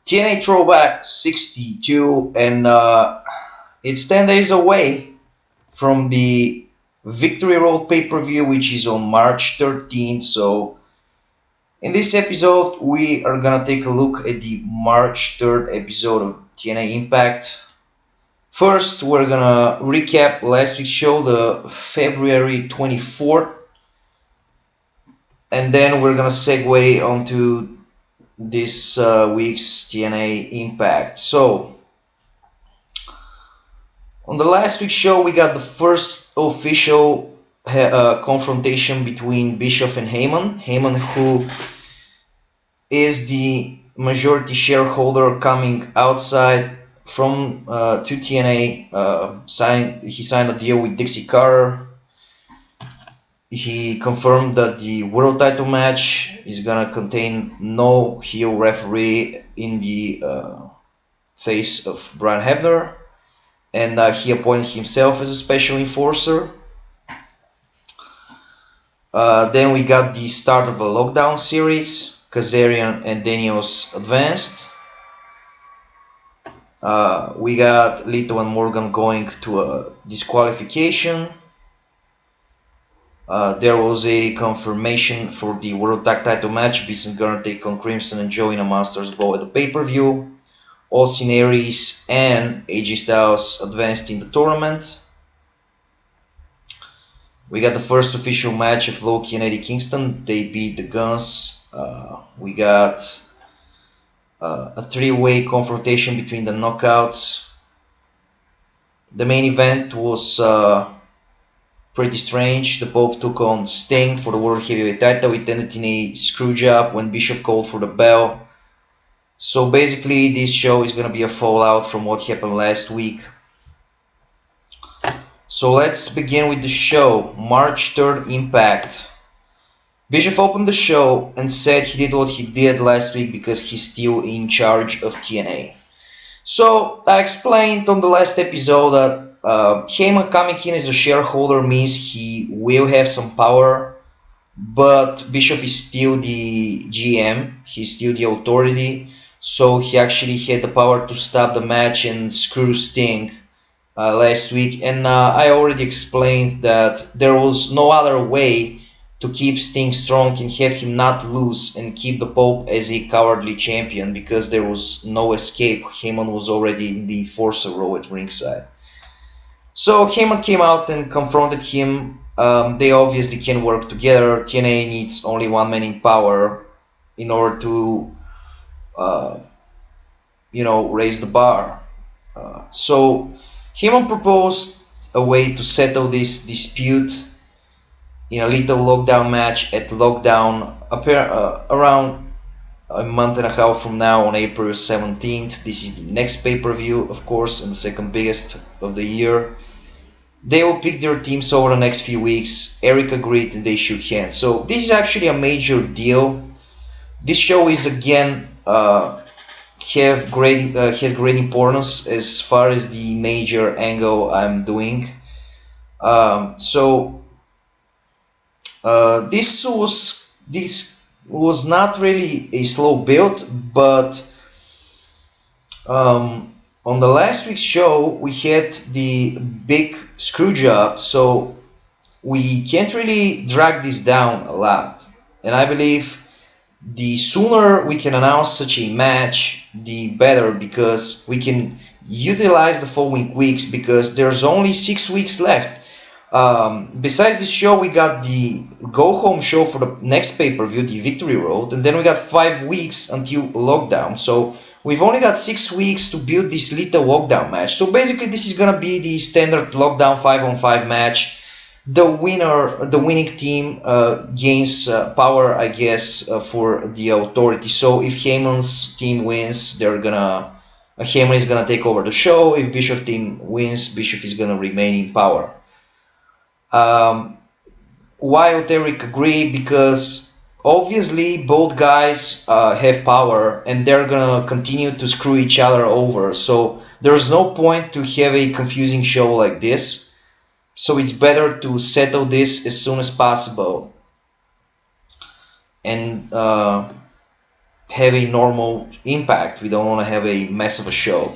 TNA Throwback 62, and it's 10 days away from the Victory Road pay-per-view, which is on March 13th. So in this episode, we are gonna take a look at the March 3rd episode of TNA Impact. First, we're gonna recap last week's show, the February 24th, and then we're gonna segue onto this week's TNA Impact. So, on the last week's show, we got the first official confrontation between Bischoff and Heyman. Heyman, who is the majority shareholder, coming outside from to TNA. He signed a deal with Dixie Carter. He confirmed that the world title match is gonna contain no heel referee in the face of Brian Hebner, and he appointed himself as a special enforcer. Then we got the start of a lockdown series. Kazarian and Daniels advanced. We got Lito and Morgan going to a disqualification. There was a confirmation for the World Tag Title match. Vincent gonna take on Crimson and Joe in a Masters Ball at the pay-per-view. Austin Aries and AJ Styles advanced in the tournament. We got the first official match of Loki and Eddie Kingston. They beat the Guns. We got a three-way confrontation between the Knockouts. The main event was pretty strange. The Pope took on Sting for the World Heavyweight title. It ended in a screwjob when Bischoff called for the bell. So basically, this show is going to be a fallout from what happened last week. So let's begin with the show. March 3rd Impact. Bischoff opened the show and said he did what he did last week because he's still in charge of TNA. So I explained on the last episode that Heyman coming in as a shareholder means he will have some power, but Bischoff is still the GM, he's still the authority, so he actually had the power to stop the match and screw Sting last week. And I already explained that there was no other way to keep Sting strong and have him not lose and keep the Pope as a cowardly champion, because there was no escape. Heyman was already in the Enforcer role at ringside. So Heyman came out and confronted him. They obviously can work together. TNA needs only one man in power in order to, raise the bar. So Heyman proposed a way to settle this dispute in a little lockdown match at Lockdown around a month and a half from now on April 17th. This is the next pay-per-view, of course, and the second biggest of the year. They will pick their teams over the next few weeks. Eric agreed and they shook hands. So this is actually a major deal. This show is again has great importance as far as the major angle I'm doing. This was not really a slow build, but on the last week's show we had the big screw job, so we can't really drag this down a lot. And I believe the sooner we can announce such a match, the better, because we can utilize the following weeks, because there's only 6 weeks left. Besides this show, we got the go-home show for the next pay-per-view, the Victory Road, and then we got 5 weeks until Lockdown. So we've only got 6 weeks to build this little Lockdown match. So basically, this is gonna be the standard Lockdown 5-on-5 match. The winning team gains power, I guess, for the authority. So if Heyman's team wins, Heyman is gonna take over the show. If Bischoff team wins, Bischoff is gonna remain in power. Why would Eric agree? Because obviously both guys have power and they're gonna continue to screw each other over. So there's no point to have a confusing show like this. So it's better to settle this as soon as possible. And have a normal Impact. We don't want to have a mess of a show.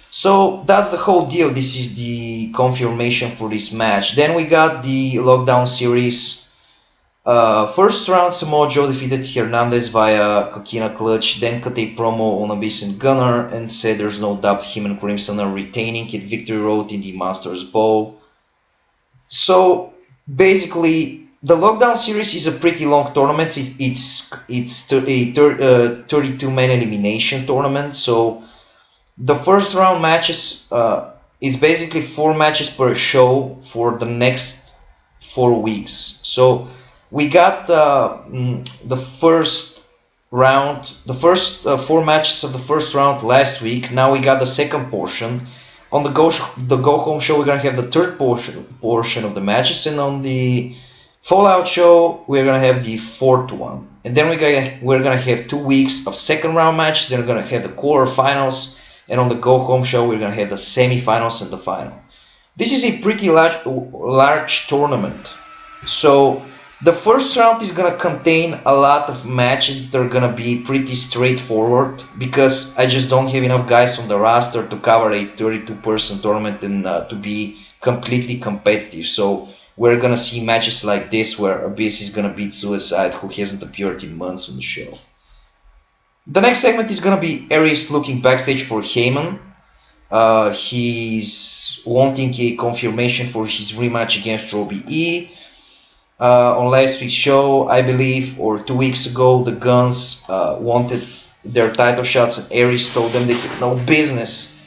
So that's the whole deal. This is the confirmation for this match. Then we got the Lockdown Series. First round, Samoa Joe defeated Hernandez via Coquina Clutch, then cut a promo on Abyss and Gunner and said there's no doubt him and Crimson are retaining it Victory Road in the Masters Bowl. So basically, the Lockdown Series is a pretty long tournament. It's a 32-man elimination tournament. So the first round matches is basically 4 matches per show for the next 4 weeks. So we got the first round, the first 4 matches of the first round last week. Now we got the second portion. On the go home show, we're gonna have the third portion of the matches, and on the Fallout show, we're gonna have the fourth one. And then we're gonna have 2 weeks of second round matches. Then we're gonna have the quarterfinals, and on the go home show, we're gonna have the semifinals and the final. This is a pretty large tournament. So the first round is going to contain a lot of matches that are going to be pretty straightforward because I just don't have enough guys on the roster to cover a 32-person tournament and to be completely competitive. So we're going to see matches like this where Abyss is going to beat Suicide, who hasn't appeared in months on the show. The next segment is going to be Aries looking backstage for Heyman. He's wanting a confirmation for his rematch against Robbie E. On last week's show, I believe, or 2 weeks ago, the Guns wanted their title shots, and Aries told them they had no business.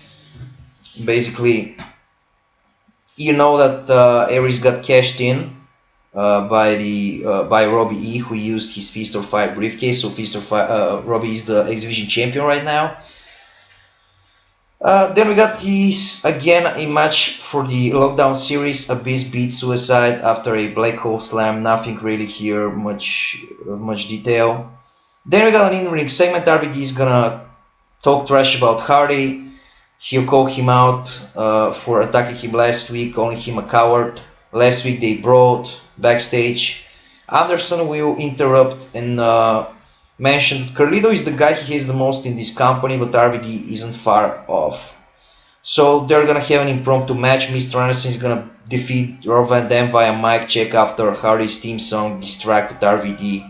Basically, you know that Aries got cashed in by Robbie E, who used his Fist or Fire briefcase. So Robbie is the X Division champion right now. Then we got again a match for the Lockdown Series. Abyss beat Suicide after a Black Hole Slam. Nothing really here, much detail. Then we got an in-ring segment. RVD is gonna talk trash about Hardy. He'll call him out for attacking him last week, calling him a coward. Last week they brawled backstage. Anderson will interrupt and mentioned Carlito is the guy he hates the most in this company, but RVD isn't far off. So they're gonna have an impromptu match. Mr. Anderson is gonna defeat Rob Van Dam via mic check after Hardy's theme song distracted RVD.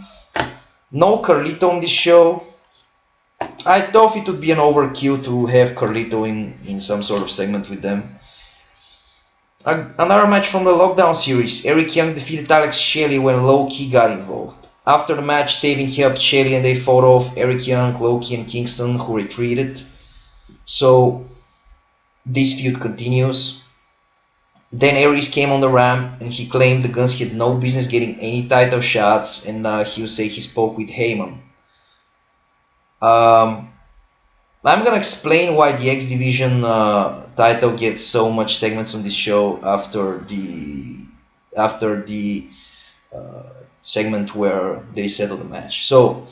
No Carlito on this show. I thought it would be an overkill to have Carlito in some sort of segment with them. Another match from the Lockdown Series. Eric Young defeated Alex Shelley when Low Ki got involved. After the match, Sabin helped Shelley and they fought off Eric Young, Loki, and Kingston, who retreated. So this feud continues. Then Aries came on the ramp and he claimed the Guns had no business getting any title shots, and he'll say he spoke with Heyman. I'm gonna explain why the X Division title gets so much segments on this show after the segment where they settle the match. So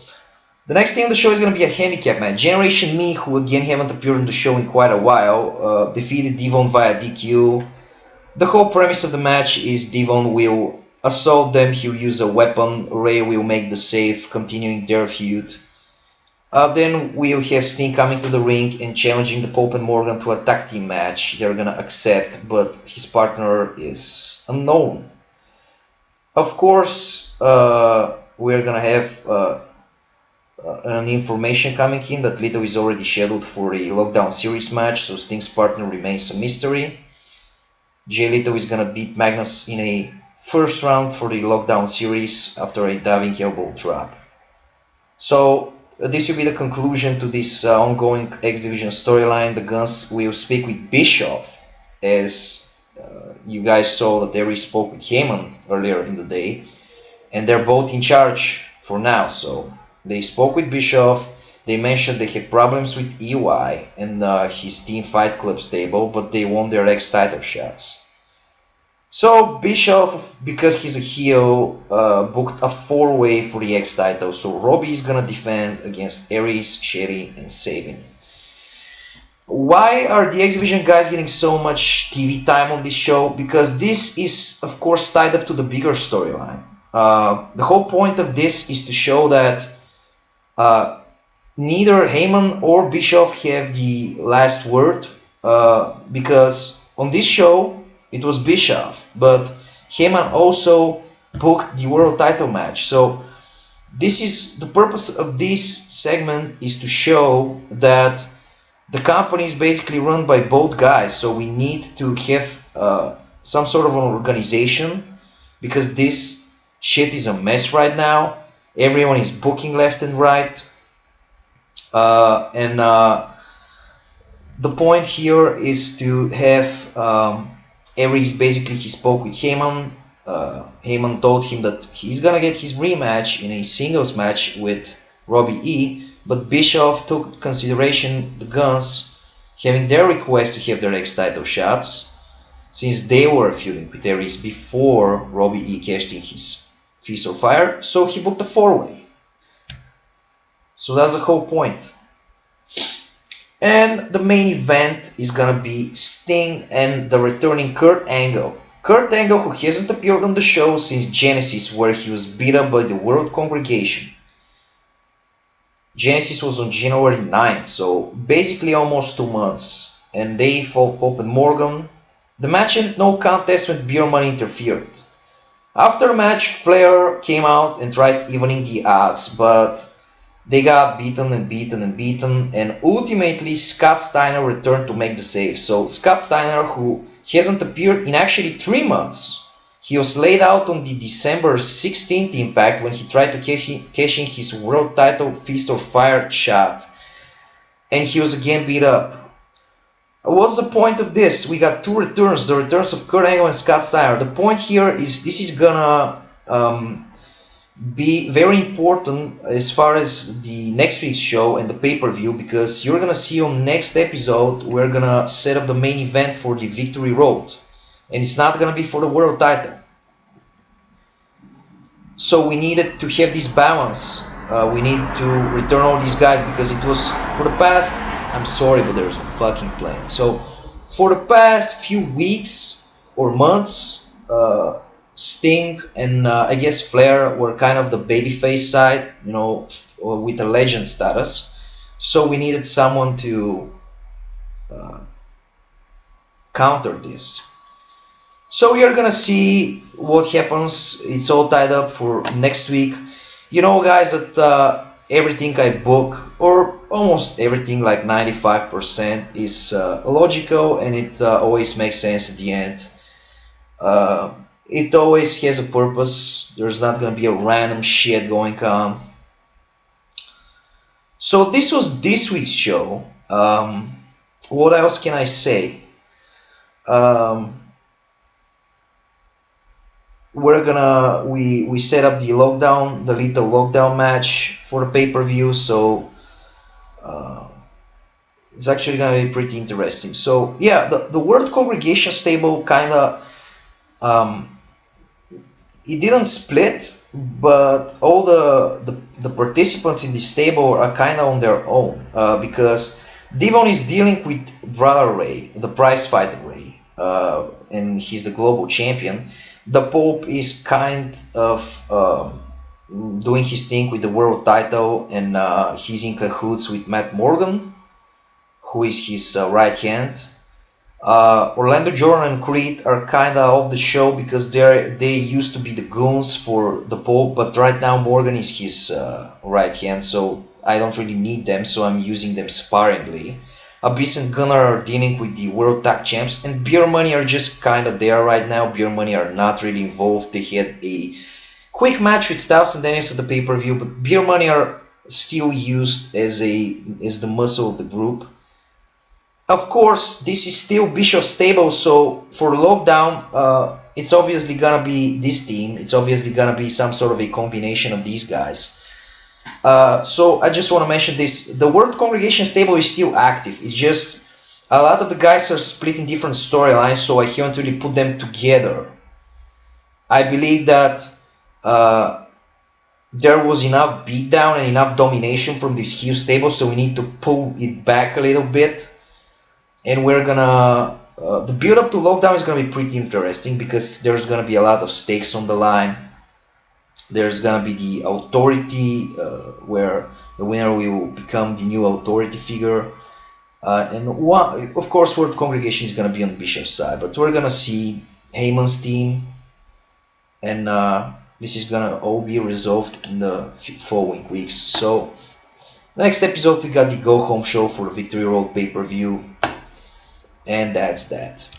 the next thing on the show is going to be a handicap match. Generation Me, who again haven't appeared on the show in quite a while, defeated Devon via DQ. The whole premise of the match is Devon will assault them, he'll use a weapon, Ray will make the save, continuing their feud. Then we'll have Sting coming to the ring and challenging the Pope and Morgan to a tag team match. They're gonna accept, but his partner is unknown. Of course, we're gonna have an information coming in that Lito is already scheduled for a Lockdown Series match, so Sting's partner remains a mystery. Jay Lito is gonna beat Magnus in a first round for the Lockdown Series after a diving elbow drop. So this will be the conclusion to this ongoing X Division storyline. The Guns will speak with Bischoff, as you guys saw that they spoke with Heyman earlier in the day, and they're both in charge for now. So they spoke with Bischoff. They mentioned they have problems with EY and his Team Fight Club stable, but they won their X title shots. So Bischoff, because he's a heel, booked a 4-way for the X title. So Robbie is gonna defend against Aries, Sherry, and Sabin. Why are the X Division guys getting so much TV time on this show? Because this is, of course, tied up to the bigger storyline. The whole point of this is to show that neither Heyman or Bischoff have the last word, because on this show it was Bischoff, but Heyman also booked the world title match. So this is the purpose of this segment, is to show that the company is basically run by both guys. So we need to have some sort of an organization, because this shit is a mess right now. Everyone is booking left and right. And the point here is to have Aries, basically he spoke with Heyman. Heyman told him that he's gonna get his rematch in a singles match with Robbie E, but Bischoff took consideration the Guns having their request to have their X title shots, since they were feuding with Aries before Robbie E cashed in his Feast of Fire, so he booked a 4-way. So that's the whole point. And the main event is gonna be Sting and the returning Kurt Angle. Kurt Angle, who hasn't appeared on the show since Genesis, where he was beat up by the World Congregation. Genesis was on January 9th, so basically almost 2 months. And they fought Pope and Morgan. The match ended no contest when Beer Money interfered. After the match, Flair came out and tried evening the odds, but they got beaten and beaten and beaten, and ultimately Scott Steiner returned to make the save. So Scott Steiner, who hasn't appeared in actually 3 months, he was laid out on the December 16th Impact when he tried to cash in his world title Feast of Fire shot, and he was again beat up. What's the point of this? We got 2 returns, the returns of Kurt Angle and Scott Steiner. The point here is this is gonna be very important as far as the next week's show and the pay-per-view, because you're gonna see on next episode we're gonna set up the main event for the Victory Road, and it's not gonna be for the world title. So we needed to have this balance. We need to return all these guys, because it was for the past, I'm sorry, but there's a fucking plane. So for the past few weeks or months, Sting and I guess Flair were kind of the babyface side, you know, with a legend status. So we needed someone to counter this. So we are gonna see what happens. It's all tied up for next week. You know, guys, that everything I book, or almost everything, like 95%, is logical, and it always makes sense at the end. It always has a purpose. There's not gonna be a random shit going on. So this was this week's show. What else can I say? We set up the little lockdown match for the pay-per-view, so it's actually gonna be pretty interesting. So yeah, the World Congregation stable kinda it didn't split, but all the participants in this stable are kinda on their own, because Devon is dealing with Brother Ray, the prize fighter Ray, and he's the global champion. The Pope is kind of doing his thing with the world title, and he's in cahoots with Matt Morgan, who is his right hand. Orlando Jordan and Creed are kind of off the show, because they used to be the goons for the Pope, but right now Morgan is his right hand, so I don't really need them, so I'm using them sparingly. Abyss and Gunnar are dealing with the World Tag Champs, and Beer Money are just kind of there right now. Beer Money are not really involved. They had a quick match with Styles and Daniels at the pay-per-view, but Beer Money are still used as the muscle of the group. Of course, this is still Bischoff's stable, so for lockdown, it's obviously gonna be this team. It's obviously gonna be some sort of a combination of these guys. So I just want to mention this. The World Congregation stable is still active. It's just a lot of the guys are split in different storylines, so I haven't really put them together. I believe that there was enough beatdown and enough domination from this huge stable, so we need to pull it back a little bit. And we're gonna the build up to lockdown is gonna be pretty interesting, because there's gonna be a lot of stakes on the line. There's gonna be the authority, where the winner will become the new authority figure. And of course, World Congregation is gonna be on Bischoff's side, but we're gonna see Heyman's team, and this is gonna all be resolved in the following weeks. So, next episode we got the Go Home show for the Victory Road pay-per-view, and that's that.